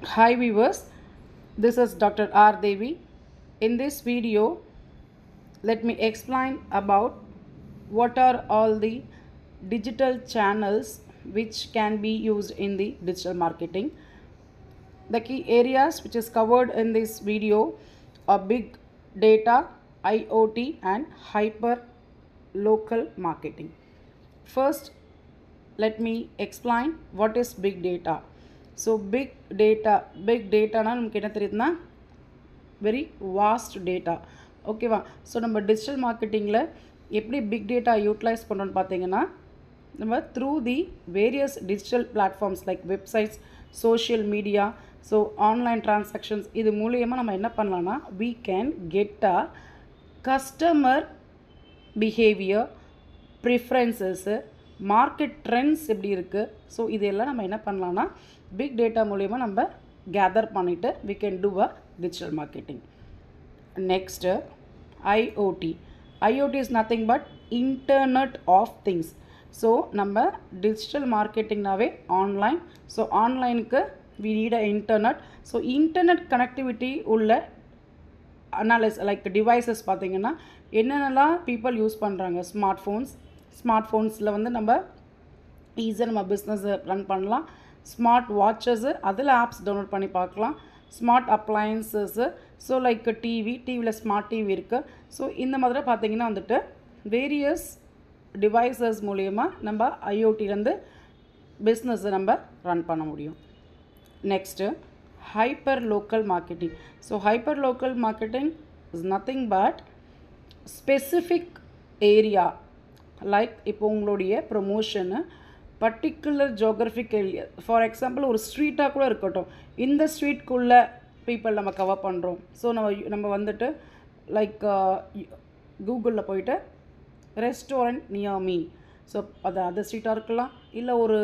Hi viewers, this is Dr. R. Devi. In this video, let me explain about what are all the digital channels which can be used in the digital marketing. The key areas which is covered in this video are big data, IoT and hyper local marketing. First, let me explain what is big data. So big data na நமக்கு என்ன தெரியுதுன்னா very vast data. ஓகேவா? So நம்ம digital மார்க்கெட்டிங்கில் எப்படி big data utilize பண்ணுறோன்னு பார்த்தீங்கன்னா, நம்ம through the various digital platforms like websites, social media, so online transactions இது மூலியமாக நம்ம என்ன பண்ணலான்னா we can get a customer behaviour, preferences, market trends எப்படி இருக்குது. ஸோ இதெல்லாம் நம்ம என்ன பண்ணலான்னா பிக் டேட்டா மூலயமா நம்ம கேதர் பண்ணிவிட்டு we can do a digital marketing. Next, IoT is nothing but Internet of Things. So நம்ம டிஜிட்டல் மார்க்கெட்டிங்னாவே ஆன்லைன். ஸோ ஆன்லைனுக்கு we need a internet. So internet connectivity உள்ள லைக் டிவைசஸ் பார்த்திங்கன்னா என்னென்னலாம் பீப்புள் யூஸ் பண்ணுறாங்க. ஸ்மார்ட் ஃபோன்ஸில் வந்து நம்ம ஈஸியாக நம்ம பிஸ்னஸை ரன் பண்ணலாம். ஸ்மார்ட் வாட்சஸ்ஸு அதில் ஆப்ஸ் டவுன்லோட் பண்ணி பார்க்கலாம். ஸ்மார்ட் அப்ளையன்சஸ்ஸு, ஸோ லைக் டிவியில் ஸ்மார்ட் டிவி இருக்குது. ஸோ இந்த மாதிரி பார்த்திங்கன்னா வந்துட்டு வேரியஸ் டிவைசஸ் மூலயமா நம்ம ஐஓடிலேருந்து பிஸ்னஸை நம்ம ரன் பண்ண முடியும். Next hyper local marketing. So hyper local marketing is nothing but specific area. Like இப்போ உங்களுடைய promotion particular geographic area, for example ஒரு ஸ்ட்ரீட்டாக கூட இருக்கட்டும், இந்த ஸ்ட்ரீட்குள்ளே பீப்புள் நம்ம கவர் பண்ணுறோம். ஸோ நம்ம வந்துட்டு லைக் கூகுளில் போயிட்டு ரெஸ்டாரண்ட் நியர் மீ, ஸோ அது ஸ்ட்ரீட்டாக இருக்கலாம், இல்லை ஒரு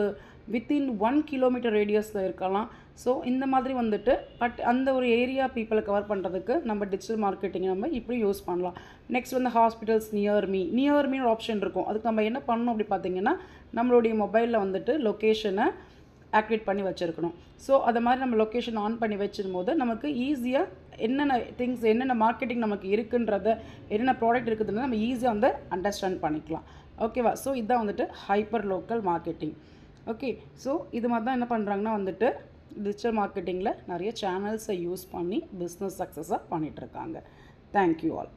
வித்தின் 1 கிலோமீட்டர் ரேடியஸில் இருக்கலாம். ஸோ இந்த மாதிரி வந்துட்டு அந்த ஒரு ஏரியா பீப்புளை கவர் பண்ணுறதுக்கு நம்ம டிஜிட்டல் மார்க்கெட்டிங் நம்ம இப்படி யூஸ் பண்ணலாம். நெக்ஸ்ட் வந்து ஹாஸ்பிட்டல்ஸ் நியர் மீ ஒரு ஆப்ஷன் இருக்கும். அதுக்கு நம்ம என்ன பண்ணணும் அப்படி பார்த்தீங்கன்னா, நம்மளுடைய மொபைலில் வந்துட்டு லொக்கேஷனை ஆக்டிவேட் பண்ணி வச்சுருக்கணும். ஸோ அதை மாதிரி நம்ம லொக்கேஷன் ஆன் பண்ணி வச்சிடும் போது நமக்கு ஈஸியாக என்னென்ன மார்க்கெட்டிங் நமக்கு இருக்குன்றத, என்னென்ன ப்ராடக்ட் இருக்குதுன்னு நம்ம ஈஸியாக வந்து அண்டர்ஸ்டாண்ட் பண்ணிக்கலாம். ஓகேவா? ஸோ இதுதான் வந்துட்டு hyper local marketing. Okay, so இது மாதிரி தான் என்ன பண்ணுறாங்கன்னா வந்துட்டு டிஜிட்டல் மார்க்கெட்டிங்கில் நிறைய சேனல்ஸை யூஸ் பண்ணி பிஸ்னஸ் சக்ஸஸாக பண்ணிகிட்ருக்காங்க. Thank you all.